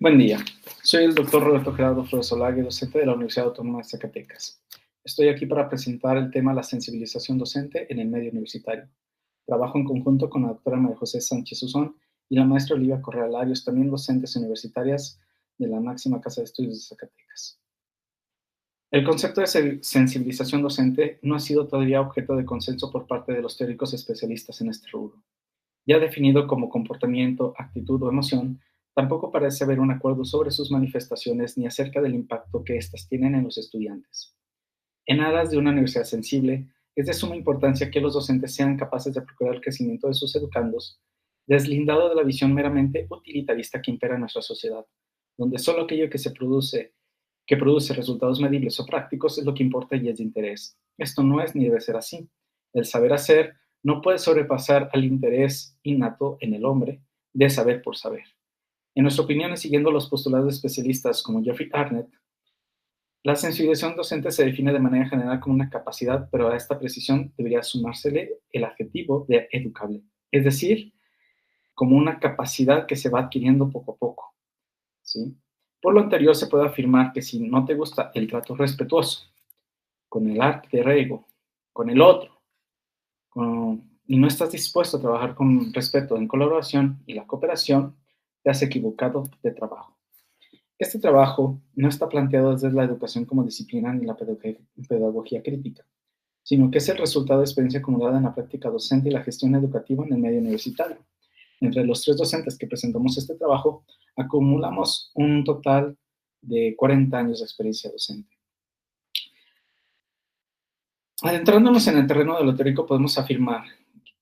Buen día, soy el doctor Roberto Gerardo Flores Olague, docente de la Universidad Autónoma de Zacatecas. Estoy aquí para presentar el tema la sensibilización docente en el medio universitario. Trabajo en conjunto con la doctora María José Sánchez Uzón y la maestra Olivia Correa Larios, también docentes universitarias de la máxima casa de estudios de Zacatecas. El concepto de sensibilización docente no ha sido todavía objeto de consenso por parte de los teóricos especialistas en este rubro. Ya definido como comportamiento, actitud o emoción, tampoco parece haber un acuerdo sobre sus manifestaciones ni acerca del impacto que éstas tienen en los estudiantes. En aras de una universidad sensible, es de suma importancia que los docentes sean capaces de procurar el crecimiento de sus educandos, deslindado de la visión meramente utilitarista que impera en nuestra sociedad, donde solo aquello que produce resultados medibles o prácticos es lo que importa y es de interés. Esto no es ni debe ser así. El saber hacer no puede sobrepasar al interés innato en el hombre de saber por saber. En nuestra opinión, y siguiendo los postulados de especialistas como Jeffrey Arnett, la sensibilización docente se define de manera general como una capacidad, pero a esta precisión debería sumársele el adjetivo de educable, es decir, como una capacidad que se va adquiriendo poco a poco, ¿sí? Por lo anterior, se puede afirmar que si no te gusta el trato respetuoso con el alter ego, con el otro, y no estás dispuesto a trabajar con respeto en colaboración y la cooperación, te has equivocado de trabajo. Este trabajo no está planteado desde la educación como disciplina ni la pedagogía crítica, sino que es el resultado de experiencia acumulada en la práctica docente y la gestión educativa en el medio universitario. Entre los 3 docentes que presentamos este trabajo, acumulamos un total de 40 años de experiencia docente. Adentrándonos en el terreno de lo teórico, podemos afirmar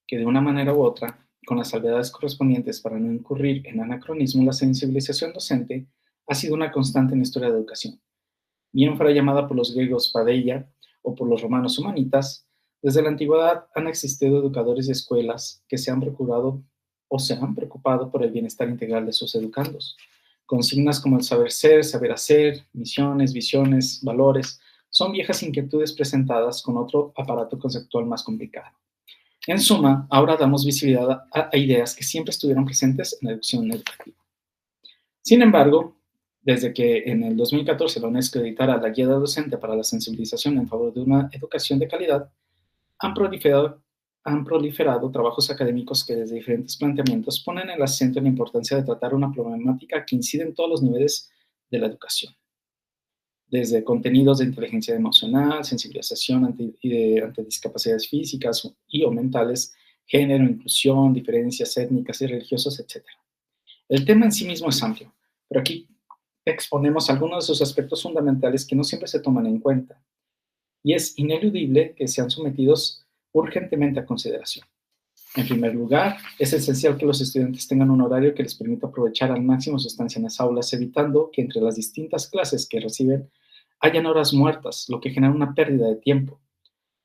que de una manera u otra, con las salvedades correspondientes para no incurrir en anacronismo, la sensibilización docente ha sido una constante en la historia de la educación. Bien fuera llamada por los griegos paideia o por los romanos humanitas, desde la antigüedad han existido educadores y escuelas que se han procurado o se han preocupado por el bienestar integral de sus educandos. Consignas como el saber ser, saber hacer, misiones, visiones, valores, son viejas inquietudes presentadas con otro aparato conceptual más complicado. En suma, ahora damos visibilidad a ideas que siempre estuvieron presentes en la educación educativa. Sin embargo, desde que en el 2014 la UNESCO editara la Guía Docente para la Sensibilización en favor de una educación de calidad, han proliferado trabajos académicos que desde diferentes planteamientos ponen el acento en la importancia de tratar una problemática que incide en todos los niveles de la educación, desde contenidos de inteligencia emocional, sensibilización ante discapacidades físicas y o mentales, género, inclusión, diferencias étnicas y religiosas, etc. El tema en sí mismo es amplio, pero aquí exponemos algunos de sus aspectos fundamentales que no siempre se toman en cuenta, y es ineludible que sean sometidos urgentemente a consideración. En primer lugar, es esencial que los estudiantes tengan un horario que les permita aprovechar al máximo su estancia en las aulas, evitando que entre las distintas clases que reciben hayan horas muertas, lo que genera una pérdida de tiempo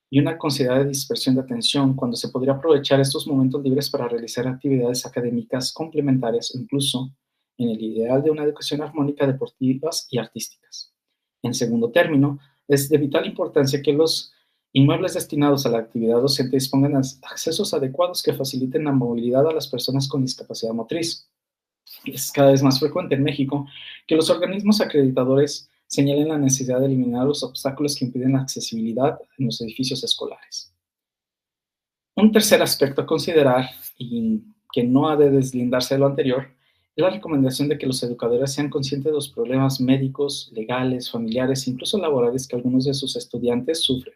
y una considerable dispersión de atención cuando se podría aprovechar estos momentos libres para realizar actividades académicas complementarias o incluso en el ideal de una educación armónica, deportivas y artísticas. En segundo término, es de vital importancia que los inmuebles destinados a la actividad docente dispongan de accesos adecuados que faciliten la movilidad a las personas con discapacidad motriz. Es cada vez más frecuente en México que los organismos acreditadores señalen la necesidad de eliminar los obstáculos que impiden la accesibilidad en los edificios escolares. Un tercer aspecto a considerar, y que no ha de deslindarse de lo anterior, es la recomendación de que los educadores sean conscientes de los problemas médicos, legales, familiares e incluso laborales que algunos de sus estudiantes sufren,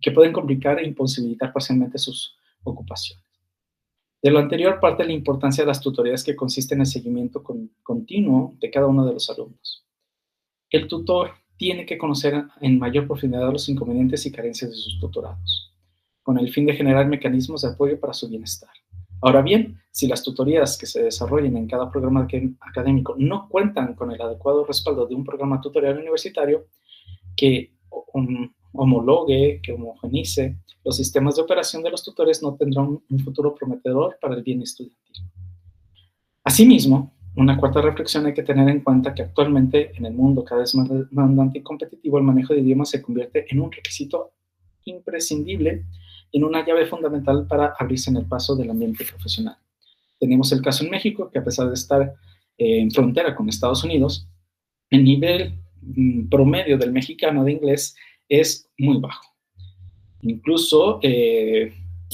que pueden complicar e imposibilitar parcialmente sus ocupaciones. De lo anterior parte la importancia de las tutorías, que consisten en el seguimiento continuo de cada uno de los alumnos. El tutor tiene que conocer en mayor profundidad los inconvenientes y carencias de sus tutorados, con el fin de generar mecanismos de apoyo para su bienestar. Ahora bien, si las tutorías que se desarrollen en cada programa académico no cuentan con el adecuado respaldo de un programa tutorial universitario que homologue, que homogenice los sistemas de operación de los tutores, no tendrán un futuro prometedor para el bien estudiantil. Asimismo, una cuarta reflexión: hay que tener en cuenta que actualmente en el mundo cada vez más demandante y competitivo, el manejo de idiomas se convierte en un requisito imprescindible y en una llave fundamental para abrirse en el paso del ambiente profesional. Tenemos el caso en México, que a pesar de estar en frontera con Estados Unidos, el nivel promedio del mexicano de inglés es muy bajo. Incluso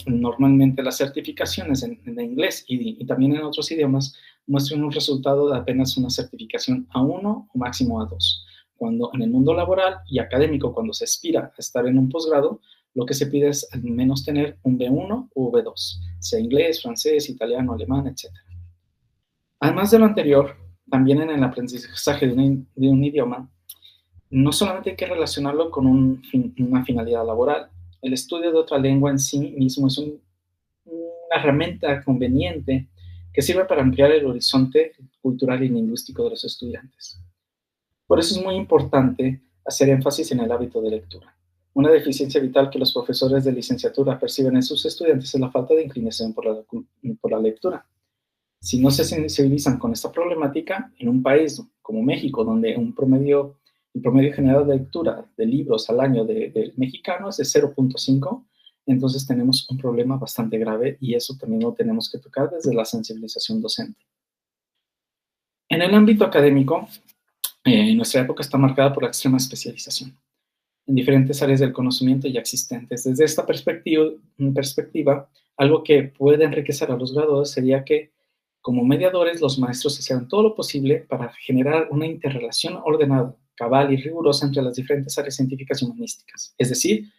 normalmente las certificaciones en inglés y también en otros idiomas muestran un resultado de apenas una certificación A1 o máximo A2. Cuando en el mundo laboral y académico, cuando se aspira a estar en un posgrado, lo que se pide es al menos tener un B1 o B2, sea inglés, francés, italiano, alemán, etc. Además de lo anterior, también en el aprendizaje de un idioma, no solamente hay que relacionarlo con una finalidad laboral. El estudio de otra lengua en sí mismo es una herramienta conveniente que sirve para ampliar el horizonte cultural y lingüístico de los estudiantes. Por eso es muy importante hacer énfasis en el hábito de lectura. Una deficiencia vital que los profesores de licenciatura perciben en sus estudiantes es la falta de inclinación por la lectura. Si no se sensibilizan con esta problemática, en un país como México, donde el promedio general de lectura de libros al año del mexicano es de 0.5, entonces tenemos un problema bastante grave y eso también lo tenemos que tocar desde la sensibilización docente. En el ámbito académico, nuestra época está marcada por la extrema especialización en diferentes áreas del conocimiento ya existentes. Desde esta perspectiva, algo que puede enriquecer a los graduados sería que, como mediadores, los maestros hicieran todo lo posible para generar una interrelación ordenada, cabal y rigurosa entre las diferentes áreas científicas y humanísticas. Es decir,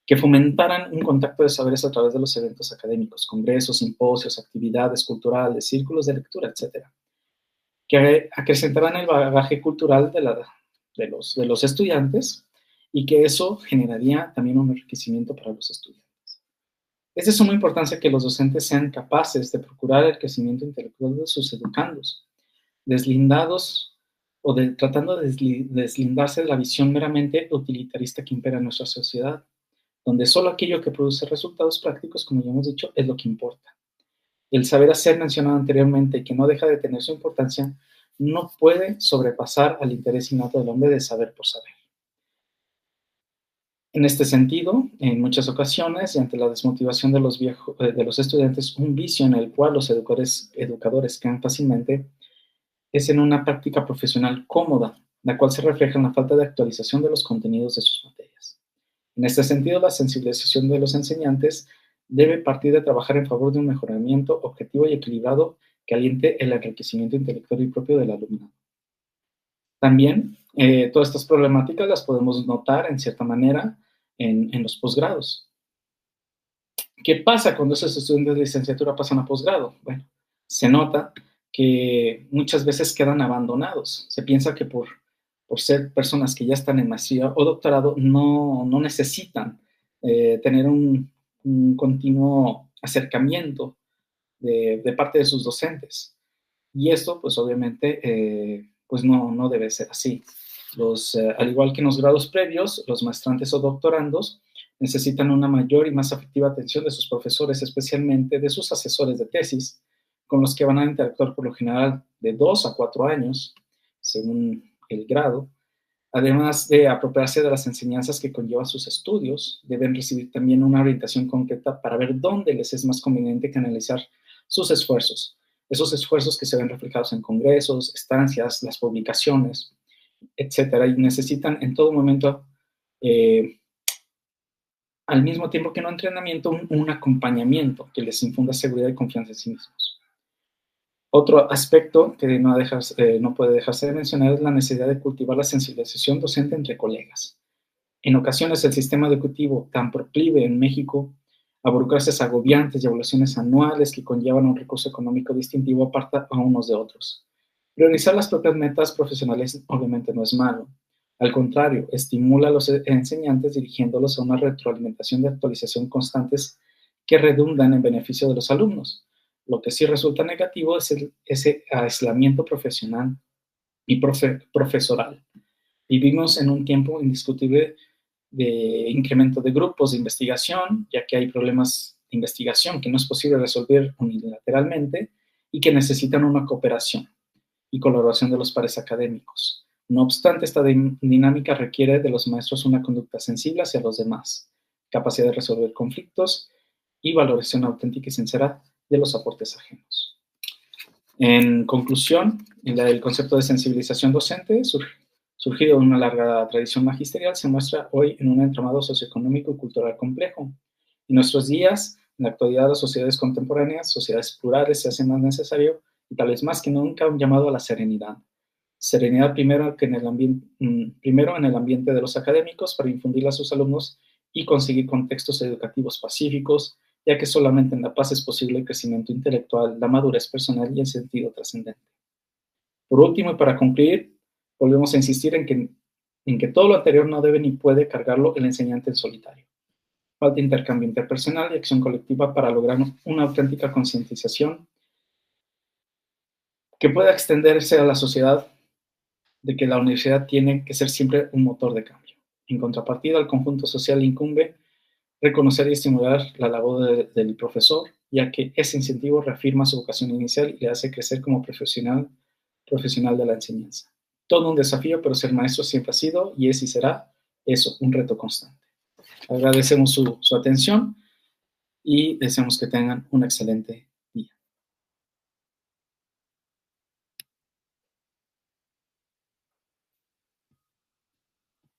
que fomentaran un contacto de saberes a través de los eventos académicos, congresos, simposios, actividades culturales, círculos de lectura, etc., que acrecentaran el bagaje cultural de los estudiantes y que eso generaría también un enriquecimiento para los estudiantes. Es de suma importancia que los docentes sean capaces de procurar el crecimiento intelectual de sus educandos, deslindados o tratando de deslindarse de la visión meramente utilitarista que impera en nuestra sociedad, donde solo aquello que produce resultados prácticos, como ya hemos dicho, es lo que importa. El saber hacer mencionado anteriormente y que no deja de tener su importancia, no puede sobrepasar al interés innato del hombre de saber por saber. En este sentido, en muchas ocasiones, y ante la desmotivación de los estudiantes, un vicio en el cual los educadores caen fácilmente es en una práctica profesional cómoda, la cual se refleja en la falta de actualización de los contenidos de sus materias. En este sentido, la sensibilización de los enseñantes debe partir de trabajar en favor de un mejoramiento objetivo y equilibrado que aliente el enriquecimiento intelectual y propio del alumnado. También, todas estas problemáticas las podemos notar, en cierta manera, en los posgrados. ¿Qué pasa cuando esos estudiantes de licenciatura pasan a posgrado? Bueno, se nota que muchas veces quedan abandonados. Se piensa que por ser personas que ya están en maestría o doctorado no necesitan tener un continuo acercamiento de parte de sus docentes. Y esto, pues obviamente, pues no debe ser así. Al igual que en los grados previos, los maestrantes o doctorandos necesitan una mayor y más afectiva atención de sus profesores, especialmente de sus asesores de tesis, con los que van a interactuar por lo general de 2 a 4 años, según el grado. Además de apropiarse de las enseñanzas que conllevan sus estudios, deben recibir también una orientación concreta para ver dónde les es más conveniente canalizar sus esfuerzos. Esos esfuerzos que se ven reflejados en congresos, estancias, las publicaciones, etcétera, y necesitan en todo momento, al mismo tiempo que un entrenamiento, un acompañamiento que les infunda seguridad y confianza en sí mismos. Otro aspecto que no puede dejarse de mencionar es la necesidad de cultivar la sensibilización docente entre colegas. En ocasiones el sistema educativo tan proclive en México a burocracias agobiantes y evaluaciones anuales que conllevan un recurso económico distintivo aparta a unos de otros. Priorizar las propias metas profesionales obviamente no es malo. Al contrario, estimula a los enseñantes dirigiéndolos a una retroalimentación de actualización constantes que redundan en beneficio de los alumnos. Lo que sí resulta negativo es ese aislamiento profesional y profesoral. Vivimos en un tiempo indiscutible de incremento de grupos de investigación, ya que hay problemas de investigación que no es posible resolver unilateralmente y que necesitan una cooperación y colaboración de los pares académicos. No obstante, esta dinámica requiere de los maestros una conducta sensible hacia los demás, capacidad de resolver conflictos y valoración auténtica y sincera de los aportes ajenos. En conclusión, el concepto de sensibilización docente, surgido de una larga tradición magisterial, se muestra hoy en un entramado socioeconómico y cultural complejo. En nuestros días, en la actualidad, las sociedades contemporáneas, sociedades plurales, se hace más necesario, y tal vez más que nunca, un llamado a la serenidad. Serenidad primero en el ambiente de los académicos para infundirla a sus alumnos y conseguir contextos educativos pacíficos, ya que solamente en la paz es posible el crecimiento intelectual, la madurez personal y el sentido trascendente. Por último, y para concluir, volvemos a insistir en que todo lo anterior no debe ni puede cargarlo el enseñante en solitario. Falta intercambio interpersonal y acción colectiva para lograr una auténtica concientización que pueda extenderse a la sociedad de que la universidad tiene que ser siempre un motor de cambio. En contrapartida, al conjunto social incumbe reconocer y estimular la labor del profesor, ya que ese incentivo reafirma su vocación inicial y le hace crecer como profesional de la enseñanza. Todo un desafío, pero ser maestro siempre ha sido y es y será eso, un reto constante. Agradecemos su atención y deseamos que tengan una excelente